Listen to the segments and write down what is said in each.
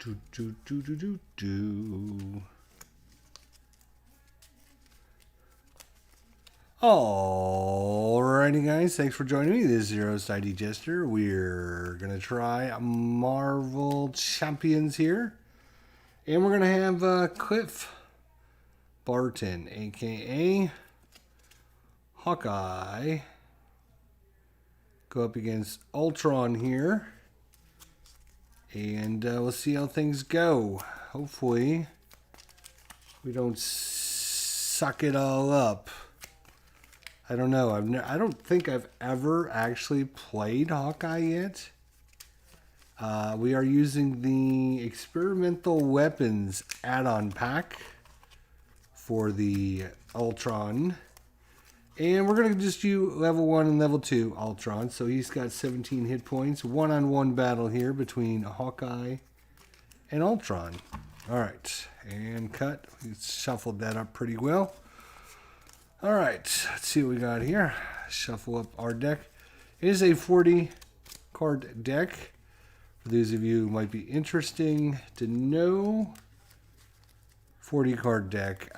Do, do, do, do, do, do. Alrighty, guys. Thanks for joining me. This is your host, ID Jester. We're going to try Marvel Champions here. And we're going to have Cliff Barton, a.k.a. Hawkeye, go up against Ultron here. And we'll see how things go. Hopefully, we don't suck it all up. I don't know. I don't think I've ever actually played Hawkeye yet. We are using the experimental weapons add-on pack for the Ultron. And we're going to just do level 1 and level 2 Ultron. So he's got 17 hit points. One-on-one battle here between Hawkeye and Ultron. Alright, and cut. We shuffled that up pretty well. Alright, let's see what we got here. Shuffle up our deck. It is a 40 card deck. For those of you who might be interesting to know, 40 card deck.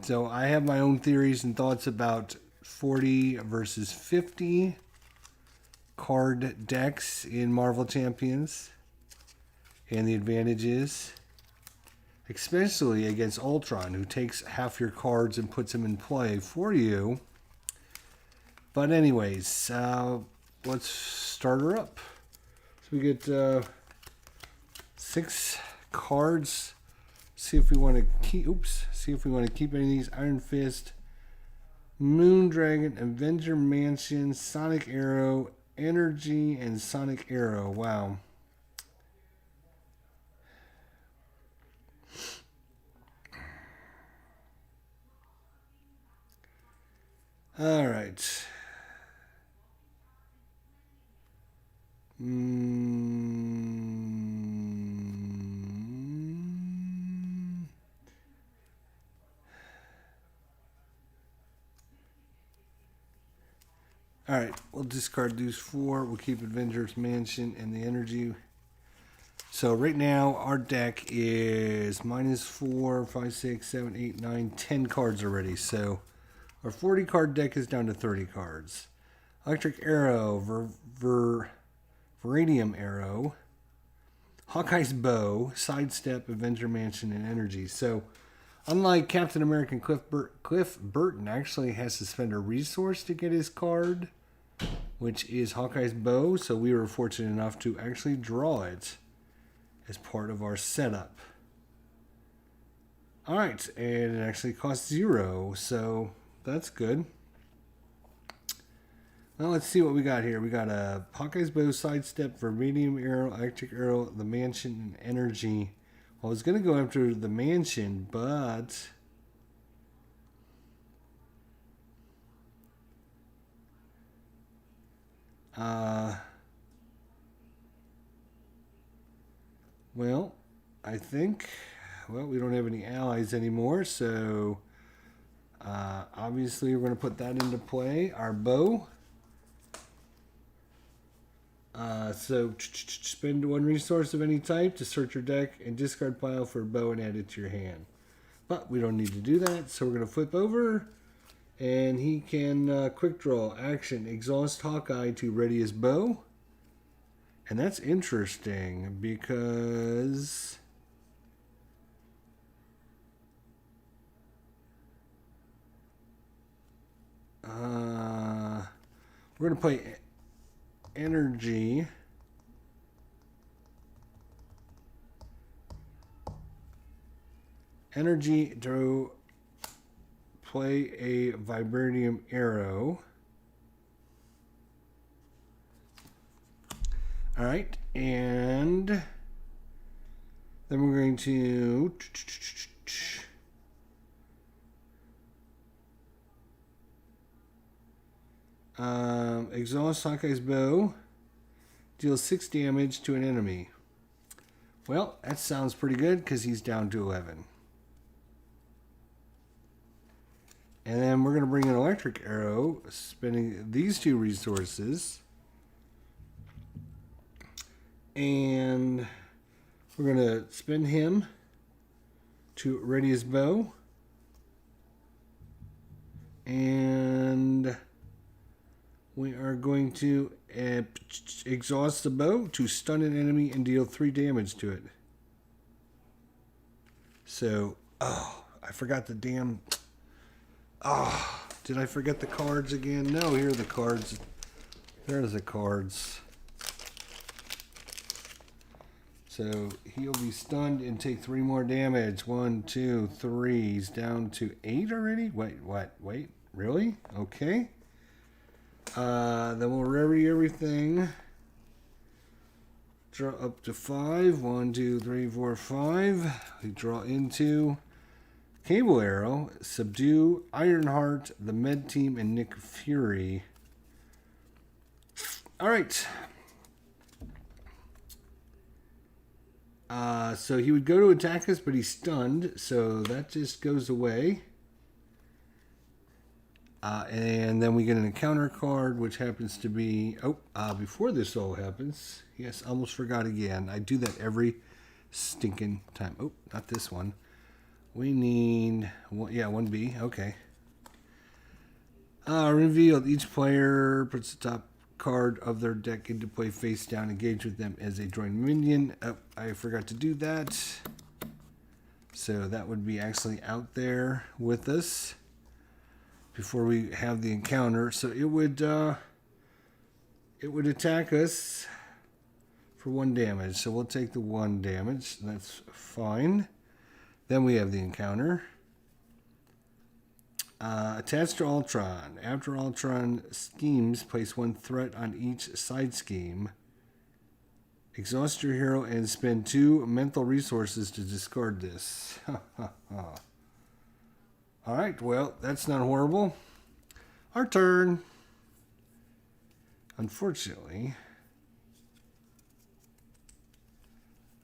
So I have my own theories and thoughts about 40 versus 50 card decks in Marvel Champions and the advantages, especially against Ultron, who takes half your cards and puts them in play for you. But anyways, let's start her up. So we get 6 cards. See if we want to keep. See if we want to keep any of these: Iron Fist, Moondragon, Avenger Mansion, Sonic Arrow, Energy, and Sonic Arrow. Wow. All right. Alright, we'll discard these 4. We'll keep Avengers Mansion and the Energy. So right now, our deck is -4, 5, 6, 7, 8, 9, 10 cards already. So our 40 card deck is down to 30 cards. Electric Arrow, Viridium Arrow, Hawkeye's Bow, Sidestep, Avenger Mansion, and Energy. So unlike Captain America, Cliff Burton actually has to spend a resource to get his card, which is Hawkeye's Bow. So we were fortunate enough to actually draw it as part of our setup. Alright, and it actually costs 0, so that's good. Well, let's see what we got here. We got a Hawkeye's Bow, Sidestep, Viridium Arrow, Electric Arrow, the Mansion, and Energy. Well, I was going to go after the Mansion, but well, I think, well, we don't have any allies anymore, so obviously we're going to put that into play. Our bow. So spend 1 resource of any type to search your deck and discard pile for a bow and add it to your hand. But we don't need to do that, so we're going to flip over, and he can quick draw action, exhaust Hawkeye to ready his bow. And that's interesting because we're going to play Energy. Energy to play a Vibranium Arrow. Alright, and then we're going to exhaust Hawkeye's Bow, deals 6 damage to an enemy. Well, that sounds pretty good because he's down to 11. And then we're going to bring an Electric Arrow, spending these 2 resources. And We're going to spin him to ready his bow. And we are going to exhaust the bow to stun an enemy and deal 3 damage to it. So, oh, I forgot the damn... Oh, did I forget the cards again? No, here are the cards. There's the cards. So he'll be stunned and take 3 more damage. 1, 2, 3. He's down to 8 already? Wait, what? Wait, really? Okay. Then we'll ready everything. Draw up to 5. 1, 2, 3, 4, 5. We draw into Cable Arrow, Subdue, Ironheart, the Med Team, and Nick Fury. Alright. So he would go to attack us, but he's stunned, so that just goes away. And then we get an encounter card, which happens to be... before this all happens... Yes, almost forgot again. I do that every stinking time. Oh, not this one. We need... 1B. Okay. Revealed. Each player puts the top card of their deck into play face down. Engage with them as a joined minion. Oh, I forgot to do that. So that would be actually out there with us before we have the encounter. So it would attack us for 1 damage. So we'll take the 1 damage. That's fine. Then we have the encounter. Attached to Ultron. After Ultron schemes, place 1 threat on each side scheme. Exhaust your hero and spend 2 mental resources to discard this. Alright, well, that's not horrible. Our turn. Unfortunately,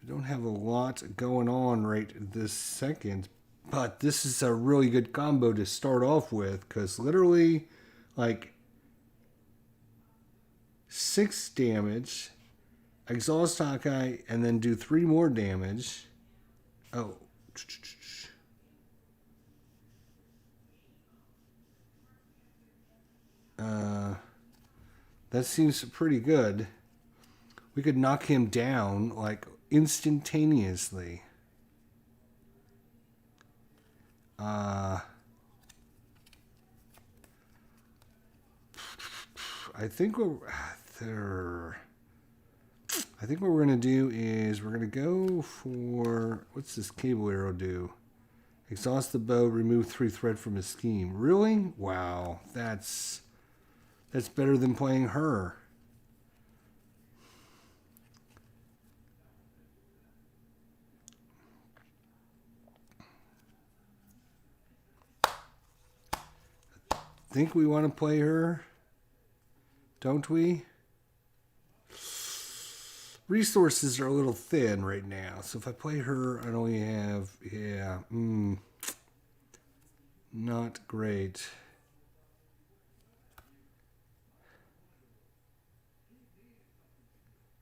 we don't have a lot going on right this second. But this is a really good combo to start off with, because literally, like, 6 damage, exhaust Hawkeye, and then do 3 more damage. Oh. That seems pretty good. We could knock him down, like, instantaneously. I think what we're gonna do is we're gonna go for, what's this Cable Arrow do? Exhaust the bow, remove 3 threat from his scheme. Really? Wow, that's better than playing her. Think we want to play her, don't we? Resources are a little thin right now, so if I play her, I only have, not great.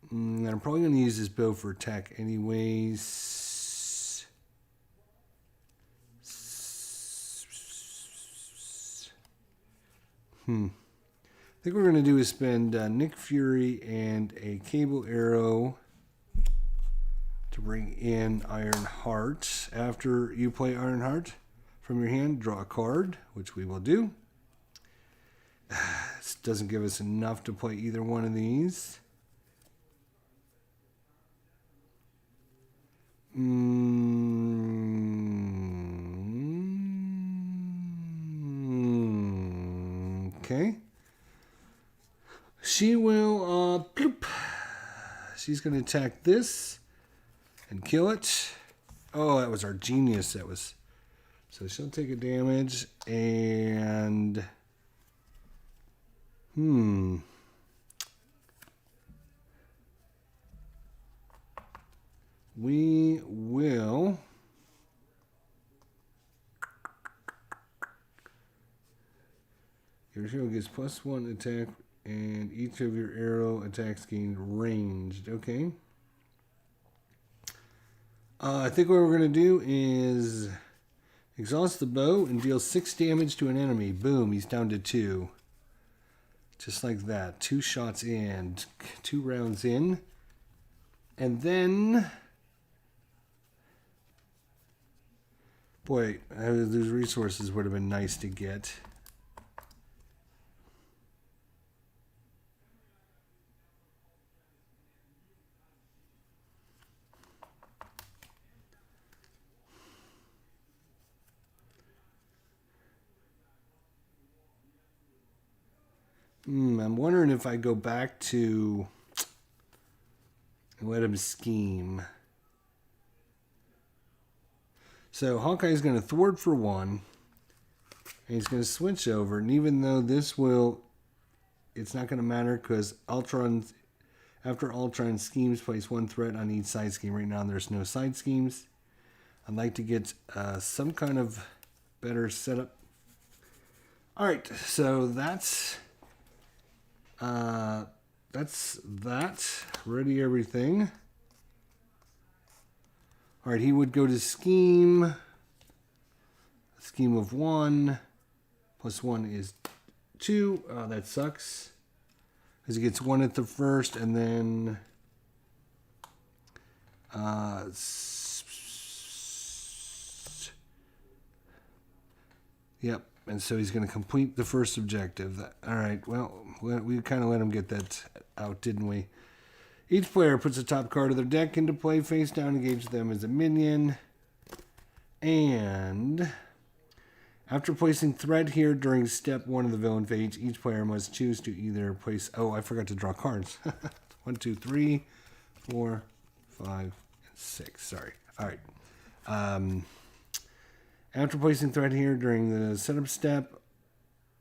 I'm probably going to use this bow for attack anyways. I think what we're going to do is spend Nick Fury and a Cable Arrow to bring in Ironheart. After you play Ironheart from your hand, draw a card, which we will do. This doesn't give us enough to play either one of these. Okay. She will, bloop. She's going to attack this and kill it. Oh, that was our genius. That was. So she'll take a damage and. We will. Your hero gets +1 attack, and each of your arrow attacks gain ranged. Okay. I think what we're going to do is exhaust the bow and deal 6 damage to an enemy. Boom, he's down to 2. Just like that. 2 shots in. 2 rounds in. And then... Boy, those resources would have been nice to get. I'm wondering if I go back to and let him scheme. So Hawkeye's going to thwart for 1. And he's going to switch over. And even though this will... It's not going to matter because after Ultron schemes, place 1 threat on each side scheme. Right now there's no side schemes. I'd like to get some kind of better setup. Alright, so that's that. Ready everything. Alright, he would go to scheme. A scheme of 1. Plus 1 is 2. Oh, that sucks. Because he gets 1 at the first and then... Yep. And so he's going to complete the first objective. All right, well, we kind of let him get that out, didn't we? Each player puts the top card of their deck into play, face down, engage them as a minion. And after placing threat here during step 1 of the villain phase, each player must choose to either place... Oh, I forgot to draw cards. 1, 2, 3, 4, 5, and 6. Sorry. All right. After placing threat here during the setup step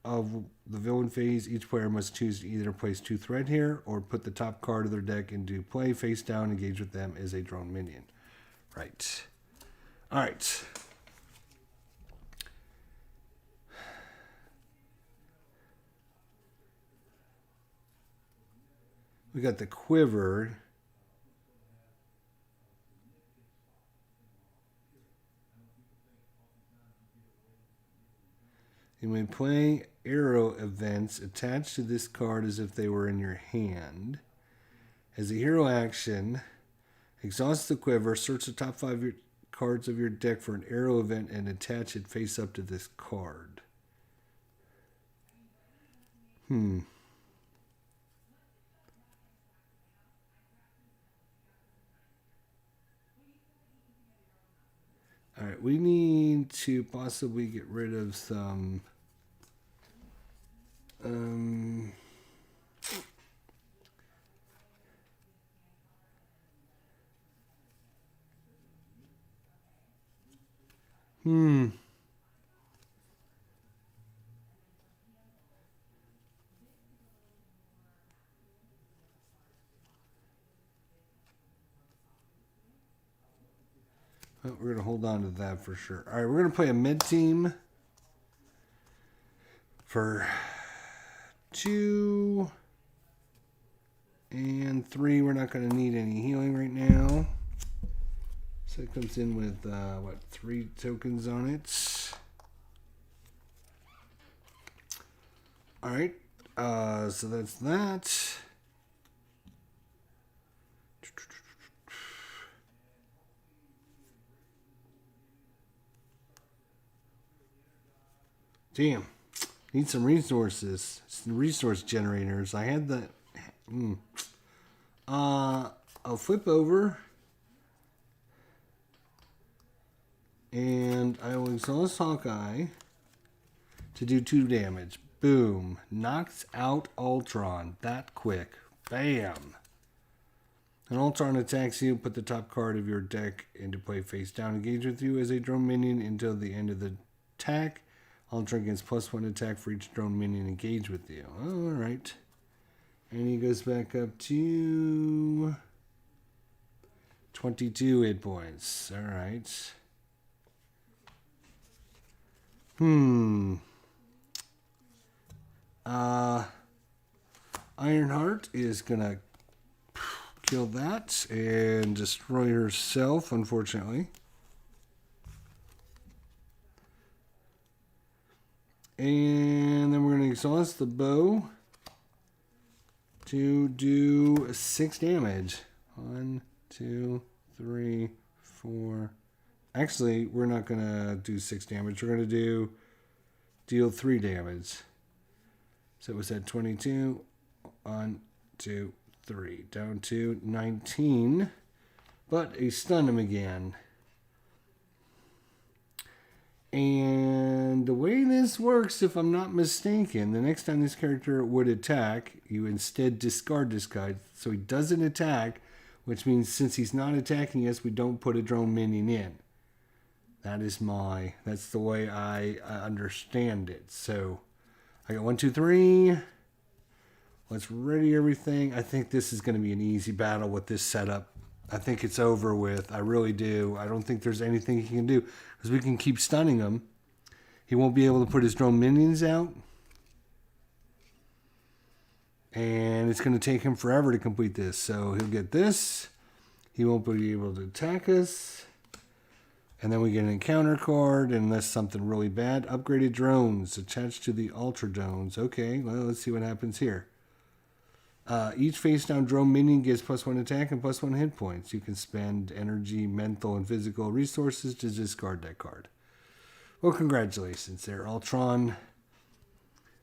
of the villain phase, each player must choose to either place 2 threat here or put the top card of their deck into play, face down, engage with them as a drone minion. Right. All right. We got the quiver. You may play arrow events attached to this card as if they were in your hand. As a hero action, exhaust the quiver, search the top 5 cards of your deck for an arrow event and attach it face up to this card. Alright, we need to possibly get rid of some... We're going to hold on to that for sure. All right, we're going to play a mid team for 2 and 3. We're not going to need any healing right now. So it comes in with, 3 tokens on it. All right, so that's that. Damn. Need some resources. Some resource generators. I had the... I'll flip over. And I will exhaust Hawkeye to do 2 damage. Boom. Knocks out Ultron that quick. Bam. An Ultron attacks you. Put the top card of your deck into play face down. Engage with you as a drone minion until the end of the attack. Ultron gets +1 attack for each drone minion engaged with you. Oh, alright. And he goes back up to 22 hit points. Alright. Ironheart is gonna kill that and destroy herself, unfortunately. And then we're going to exhaust the bow to do 6 damage. 1, 2, 3, 4. Actually, we're not going to do 6 damage. We're going to deal 3 damage. So it was at 22. 1, 2, 3. Down to 19. But he stunned him again. And the way this works, if I'm not mistaken, the next time this character would attack, you instead discard this guy. So he doesn't attack, which means since he's not attacking us, we don't put a drone minion in. That's the way I understand it. So I got 1, 2, 3. Let's ready everything. I think this is going to be an easy battle with this setup. I think it's over with. I really do. I don't think there's anything he can do. Because we can keep stunning him. He won't be able to put his drone minions out. And it's going to take him forever to complete this. So he'll get this. He won't be able to attack us. And then we get an encounter card. Unless something really bad. Upgraded drones attached to the Ultra drones. Okay, well, let's see what happens here. Each face-down drone minion gets +1 attack and +1 hit points. You can spend energy, mental, and physical resources to discard that card. Well, congratulations there, Ultron.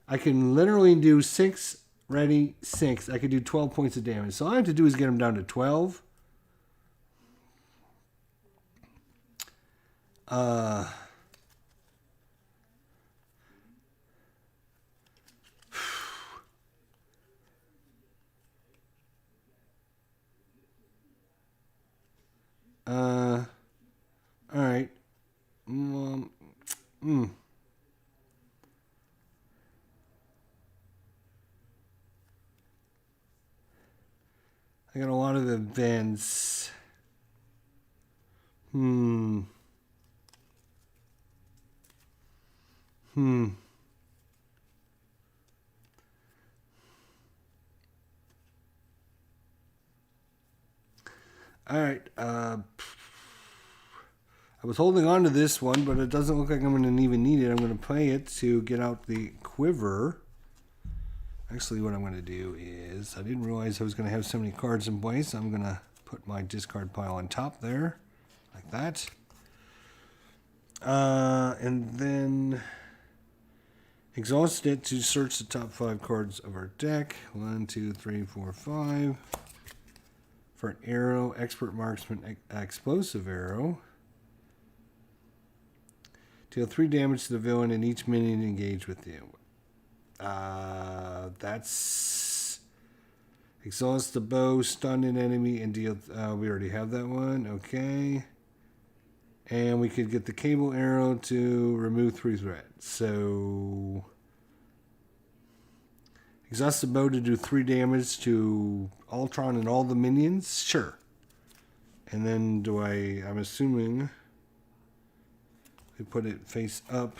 I can literally do 6, ready, 6. I could do 12 points of damage. So all I have to do is get him down to 12. All right. I got a lot of events. All right. I was holding on to this one, but it doesn't look like I'm going to even need it. I'm going to play it to get out the quiver. Actually, what I'm going to do is, I didn't realize I was going to have so many cards in place. I'm going to put my discard pile on top there, like that. And then exhaust it to search the top 5 cards of our deck. 1, 2, 3, 4, 5. For an arrow, expert marksman, explosive arrow. Deal 3 damage to the villain and each minion engaged with you. That's exhaust the bow, stun an enemy, and deal. We already have that one. Okay. And we could get the cable arrow to remove 3 threats. So exhaust the bow to do 3 damage to Ultron and all the minions. Sure. And then I'm assuming we put it face up.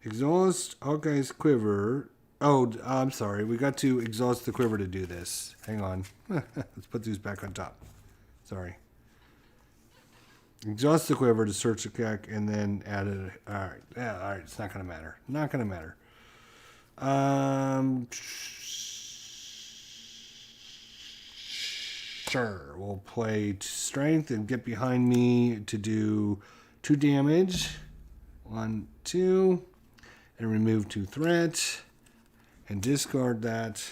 Exhaust Hawkeye's quiver. Oh, I'm sorry. We got to exhaust the quiver to do this. Hang on. Let's put these back on top. Sorry. Exhaust the quiver to search the deck and then add it. All right. Yeah, all right. It's not going to matter. Not going to matter. Sure. We'll play strength and get behind me to do 2 damage. 1, 2. And remove 2 threats. And discard that.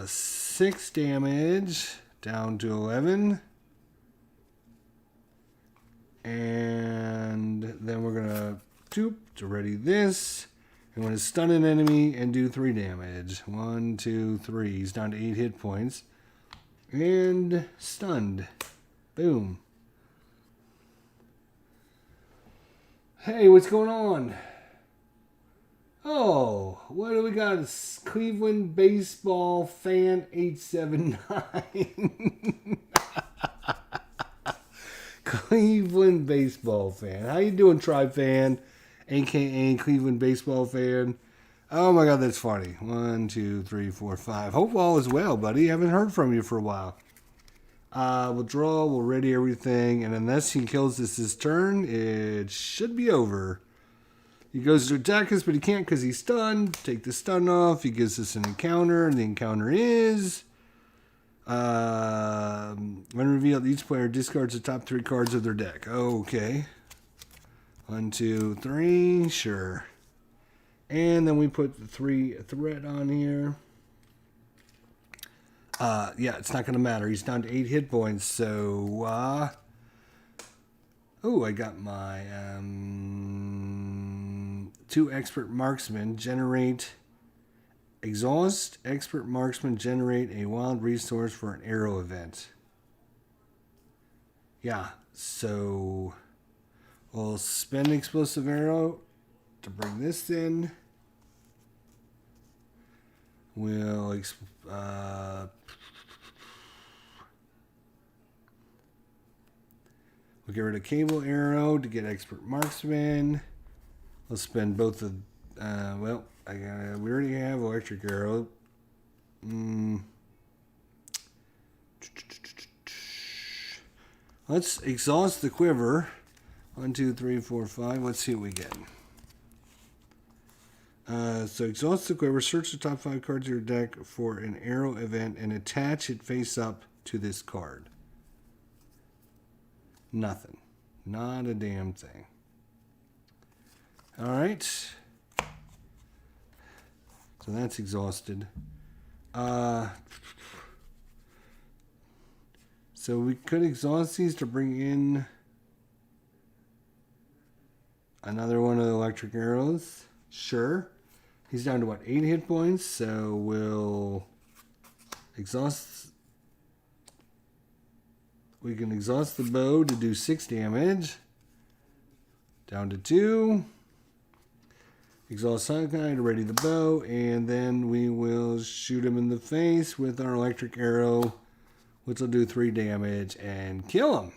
6 damage. Down to 11. And then we're going to ready this. I'm going to stun an enemy and do 3 damage. 1, 2, 3. He's down to 8 hit points. And stunned. Boom. Hey, what's going on? Oh, what do we got? Cleveland Baseball Fan 879. Cleveland Baseball Fan. How you doing, Tribe Fan? a.k.a. Cleveland baseball fan. Oh my God, that's funny. 1, 2, 3, 4, 5. Hope all is well, buddy. Haven't heard from you for a while. We'll draw, we'll ready everything, and unless he kills this turn, it should be over. He goes to attack us, but he can't because he's stunned. Take the stun off. He gives us an encounter, and the encounter is... when revealed, each player discards the top 3 cards of their deck. Okay. 1, 2, 3. Sure. And then we put the 3 threat on here. Yeah, it's not going to matter. He's down to 8 hit points, so... oh, I got my 2 expert marksmen generate... Exhaust expert marksman generate a wild resource for an arrow event. Yeah, so we'll spend explosive arrow to bring this in. We'll get rid of cable arrow to get expert marksman. We'll spend both of well, we already have electric arrow. Let's exhaust the quiver. 1, 2, 3, 4, 5. Let's see what we get. So exhaust the quiver. Search the top 5 cards of your deck for an arrow event and attach it face up to this card. Nothing. Not a damn thing. All right. So that's exhausted. So we could exhaust these to bring in another one of the electric arrows. Sure. He's down to what, 8 hit points? So we'll exhaust. We can exhaust the bow to do 6 damage. Down to 2. Exhaust Hawkeye to ready the bow, and then we will shoot him in the face with our electric arrow, which will do 3 damage and kill him.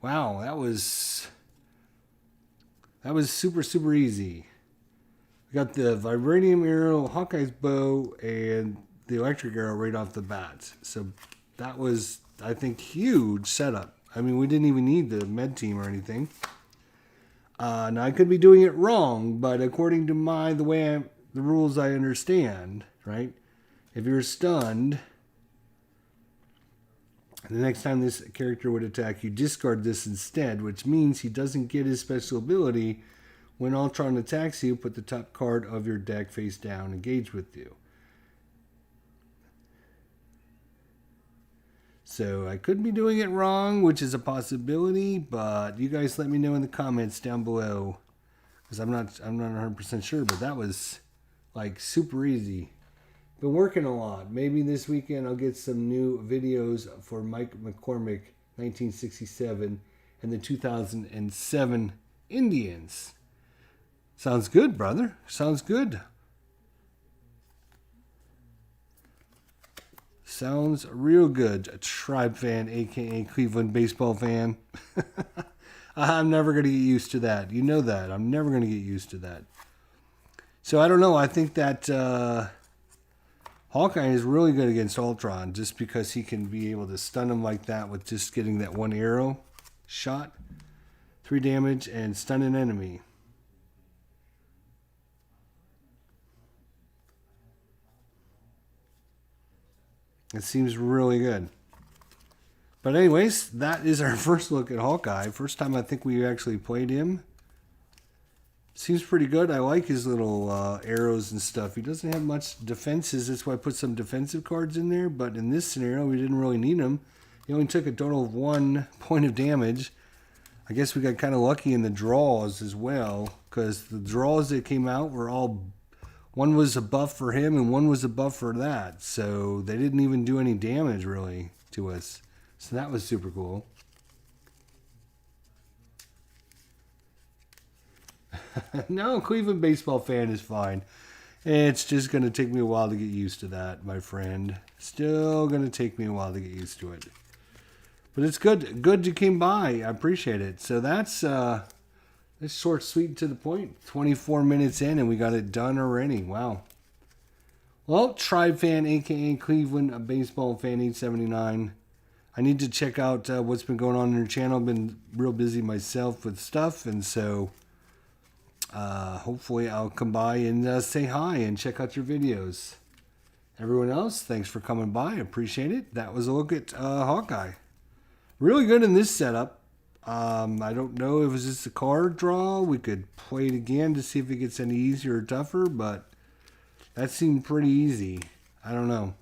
Wow, that was super, super easy. We got the vibranium arrow, Hawkeye's bow, and the electric arrow right off the bat. So that was, I think, huge setup. I mean, we didn't even need the med team or anything. Now I could be doing it wrong, but according to the rules I understand, right? If you're stunned, the next time this character would attack, you discard this instead, which means he doesn't get his special ability. When Ultron attacks you, put the top card of your deck face down, engage with you. So I could be doing it wrong, which is a possibility, but you guys let me know in the comments down below, because I'm not 100% sure, but that was like super easy. Been working a lot. Maybe this weekend I'll get some new videos for Mike McCormick, 1967, and the 2007 Indians. Sounds good, brother. Sounds good. Sounds real good. A Tribe fan, a.k.a. Cleveland baseball fan. I'm never going to get used to that. You know that. I'm never going to get used to that. So I don't know. I think that Hawkeye is really good against Ultron just because he can be able to stun him like that with just getting that 1 arrow shot. 3 damage and stun an enemy. It seems really good. But anyways, that is our first look at Hawkeye. First time I think we actually played him. Seems pretty good. I like his little arrows and stuff. He doesn't have much defenses. That's why I put some defensive cards in there. But in this scenario, we didn't really need them. He only took a total of 1 point of damage. I guess we got kind of lucky in the draws as well. Because the draws that came out were all... One was a buff for him and one was a buff for that. So they didn't even do any damage really to us. So that was super cool. No, Cleveland baseball fan is fine. It's just going to take me a while to get used to that, my friend. Still going to take me a while to get used to it. But it's good. Good you came by. I appreciate it. So that's It's short, sweet, and to the point. 24 minutes in, and we got it done already. Wow. Well, Tribe Fan, a.k.a. Cleveland, a baseball fan, 879. I need to check out what's been going on in your channel. I've been real busy myself with stuff, and so hopefully I'll come by and say hi and check out your videos. Everyone else, thanks for coming by. I appreciate it. That was a look at Hawkeye. Really good in this setup. I don't know if it was just a card draw. We could play it again to see if it gets any easier or tougher, but that seemed pretty easy. I don't know.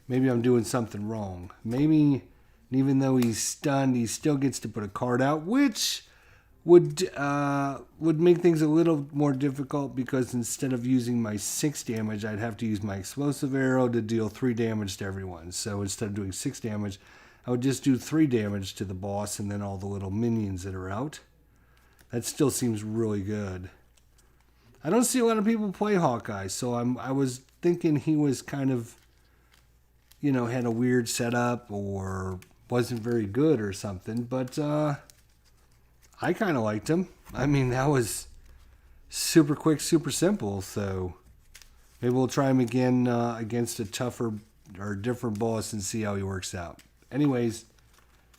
Maybe I'm doing something wrong. Maybe even though he's stunned, he still gets to put a card out, which would make things a little more difficult, because instead of using my 6 damage, I'd have to use my explosive arrow to deal 3 damage to everyone. So instead of doing 6 damage, I would just do 3 damage to the boss and then all the little minions that are out. That still seems really good. I don't see a lot of people play Hawkeye, so I was thinking he was kind of, you know, had a weird setup or wasn't very good or something, but I kind of liked him. I mean, that was super quick, super simple, so maybe we'll try him again against a tougher or different boss and see how he works out. Anyways,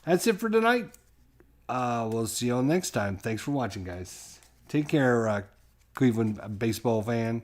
that's it for tonight. We'll see you all next time. Thanks for watching, guys. Take care, Cleveland baseball fan.